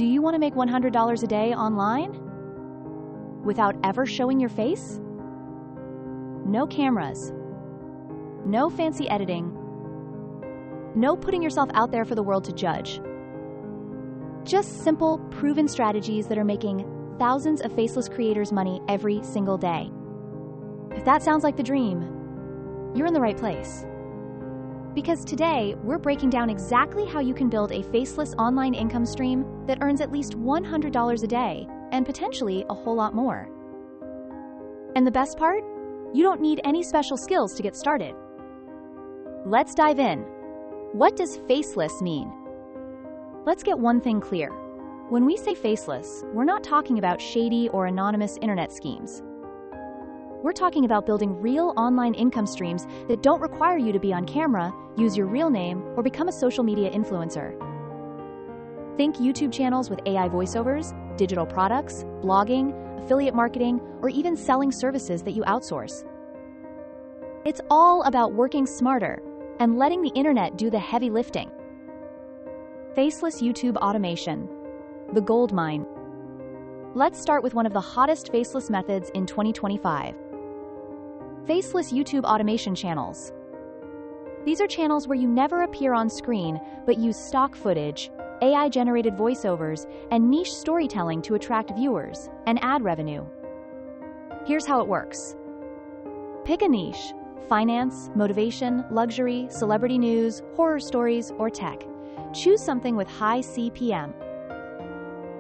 Do you want to make $100 a day online without ever showing your face? No cameras, no fancy editing, no putting yourself out there for the world to judge. Just simple, proven strategies that are making thousands of faceless creators money every single day. If that sounds like the dream, you're in the right place. Because today, we're breaking down exactly how you can build a faceless online income stream that earns at least $100 a day, and potentially a whole lot more. And the best part? You don't need any special skills to get started. Let's dive in. What does faceless mean? Let's get one thing clear. When we say faceless, we're not talking about shady or anonymous internet schemes. We're talking about building real online income streams that don't require you to be on camera, use your real name, or become a social media influencer. Think YouTube channels with AI voiceovers, digital products, blogging, affiliate marketing, or even selling services that you outsource. It's all about working smarter and letting the internet do the heavy lifting. Faceless YouTube automation, the gold mine. Let's start with one of the hottest faceless methods in 2025. Faceless YouTube automation channels. These are channels where you never appear on screen, but use stock footage, AI-generated voiceovers, and niche storytelling to attract viewers and ad revenue. Here's how it works. Pick a niche: finance, motivation, luxury, celebrity news, horror stories, or tech. Choose something with high CPM.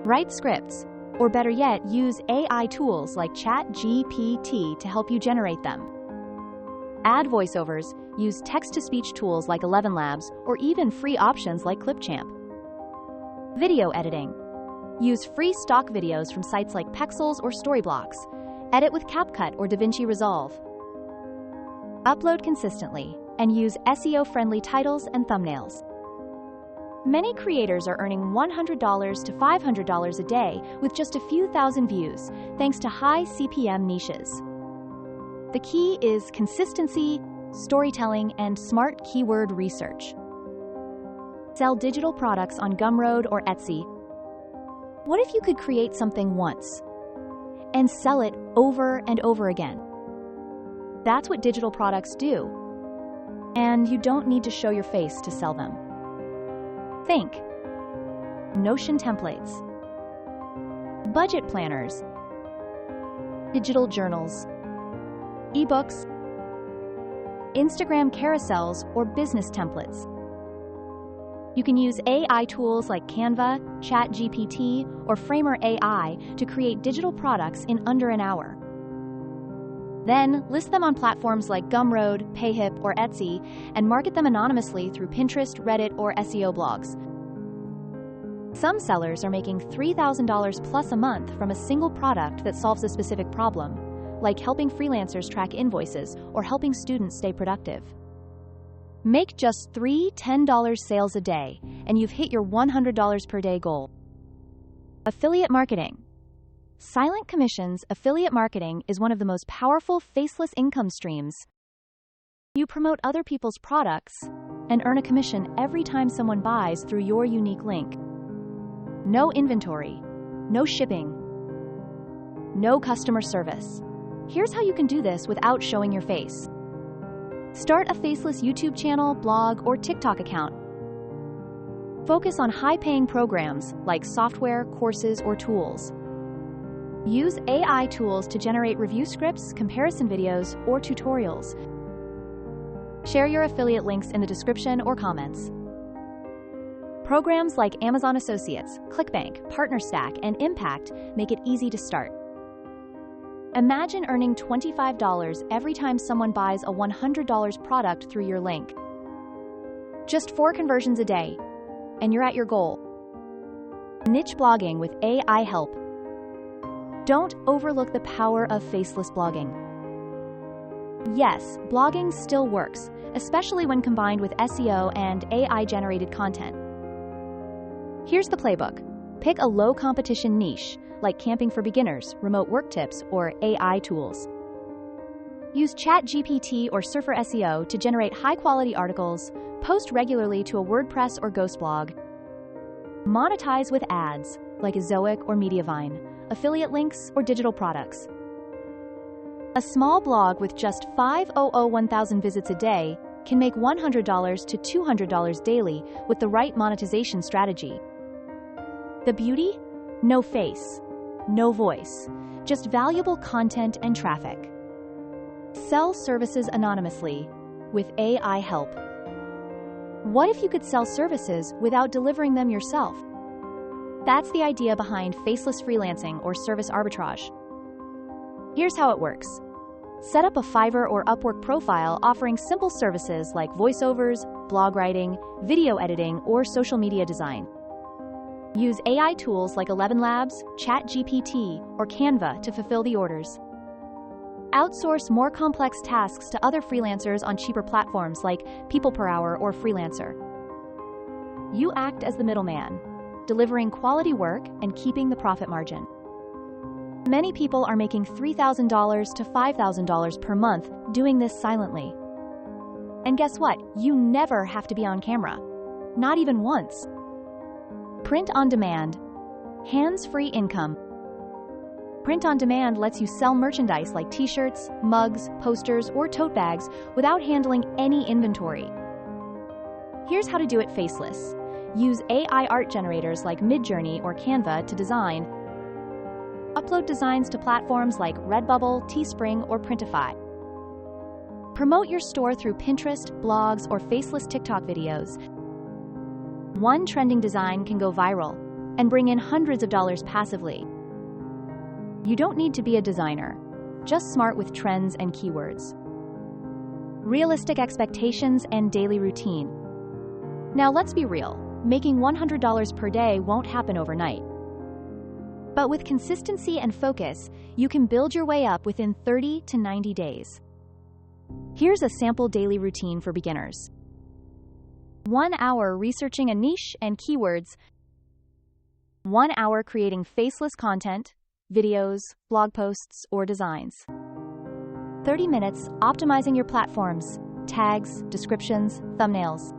Write scripts, or better yet, use AI tools like ChatGPT to help you generate them. Add voiceovers, use text-to-speech tools like 11 Labs, or even free options like Clipchamp. Video editing. Use free stock videos from sites like Pexels or Storyblocks. Edit with CapCut or DaVinci Resolve. Upload consistently, and use SEO-friendly titles and thumbnails. Many creators are earning $100 to $500 a day with just a few thousand views, thanks to high CPM niches. The key is consistency, storytelling, and smart keyword research. Sell digital products on Gumroad or Etsy. What if you could create something once and sell it over and over again? That's what digital products do. And you don't need to show your face to sell them. Think Notion templates, budget planners, digital journals, ebooks, Instagram carousels, or business templates. You can use AI tools like Canva, ChatGPT, or Framer AI to create digital products in under an hour. Then, list them on platforms like Gumroad, Payhip, or Etsy, and market them anonymously through Pinterest, Reddit, or SEO blogs. Some sellers are making $3,000 plus a month from a single product that solves a specific problem, like helping freelancers track invoices or helping students stay productive. Make just 3 $10 sales a day, and you've hit your $100 per day goal. Affiliate marketing. Silent commissions affiliate marketing is one of the most powerful faceless income streams. You promote other people's products and earn a commission every time someone buys through your unique link. No inventory, no shipping, no customer service. Here's how you can do this without showing your face. Start a faceless YouTube channel, blog, or TikTok account. Focus on high-paying programs like software, courses, or tools. Use AI tools to generate review scripts, comparison videos, or tutorials. Share your affiliate links in the description or comments. Programs like Amazon Associates, ClickBank, PartnerStack, and Impact make it easy to start. Imagine earning $25 every time someone buys a $100 product through your link. Just 4 conversions a day, and you're at your goal. Niche blogging with AI help. Don't overlook the power of faceless blogging. Yes, blogging still works, especially when combined with SEO and AI-generated content. Here's the playbook. Pick a low-competition niche, like camping for beginners, remote work tips, or AI tools. Use ChatGPT or Surfer SEO to generate high-quality articles, post regularly to a WordPress or Ghost blog. Monetize with ads, like Ezoic or Mediavine, affiliate links, or digital products. A small blog with just 1,000 visits a day can make $100 to $200 daily with the right monetization strategy. The beauty? No face, no voice, just valuable content and traffic. Sell services anonymously with AI help. What if you could sell services without delivering them yourself? That's the idea behind faceless freelancing or service arbitrage. Here's how it works. Set up a Fiverr or Upwork profile offering simple services like voiceovers, blog writing, video editing, or social media design. Use AI tools like 11 Labs, ChatGPT, or Canva to fulfill the orders. Outsource more complex tasks to other freelancers on cheaper platforms like People Per Hour or Freelancer. You act as the middleman, delivering quality work and keeping the profit margin. Many people are making $3,000 to $5,000 per month doing this silently. And guess what? You never have to be on camera. Not even once. Print on demand. Hands-free income. Print on demand lets you sell merchandise like t-shirts, mugs, posters, or tote bags without handling any inventory. Here's how to do it faceless. Use AI art generators like Midjourney or Canva to design. Upload designs to platforms like Redbubble, Teespring, or Printify. Promote your store through Pinterest, blogs, or faceless TikTok videos. One trending design can go viral and bring in hundreds of dollars passively. You don't need to be a designer, just smart with trends and keywords. Realistic expectations and daily routine. Now let's be real, making $100 per day won't happen overnight. But with consistency and focus, you can build your way up within 30 to 90 days. Here's a sample daily routine for beginners. 1 hour researching a niche and keywords. 1 hour creating faceless content, videos, blog posts, or designs. 30 minutes optimizing your platforms, tags, descriptions, thumbnails.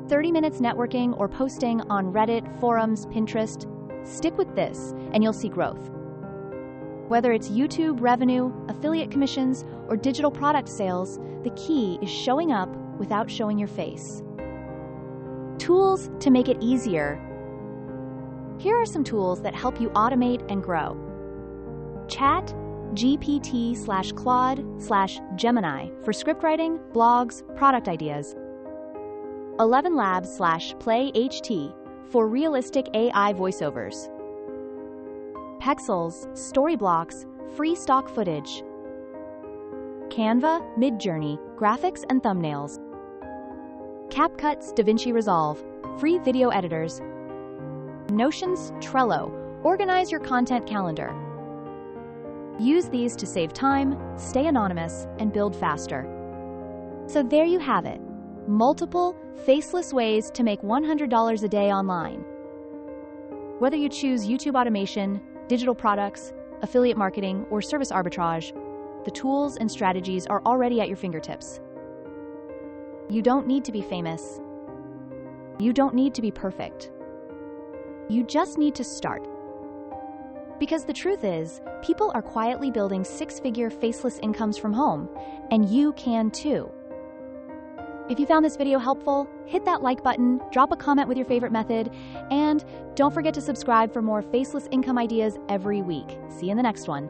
30 minutes networking or posting on Reddit, forums, Pinterest. Stick with this, and you'll see growth. Whether it's YouTube revenue, affiliate commissions, or digital product sales, the key is showing up without showing your face. Tools to make it easier. Here are some tools that help you automate and grow. ChatGPT/Claude/Gemini for scriptwriting, blogs, product ideas. 11 Labs/PlayHT for realistic AI voiceovers. Pexels, Storyblocks, free stock footage. Canva, Midjourney, graphics and thumbnails. CapCut's DaVinci Resolve, free video editors. Notion's Trello, organize your content calendar. Use these to save time, stay anonymous, and build faster. So there you have it. Multiple, faceless ways to make $100 a day online. Whether you choose YouTube automation, digital products, affiliate marketing, or service arbitrage, the tools and strategies are already at your fingertips. You don't need to be famous. You don't need to be perfect. You just need to start. Because the truth is, people are quietly building six-figure faceless incomes from home, and you can too. If you found this video helpful, hit that like button, drop a comment with your favorite method, and don't forget to subscribe for more faceless income ideas every week. See you in the next one.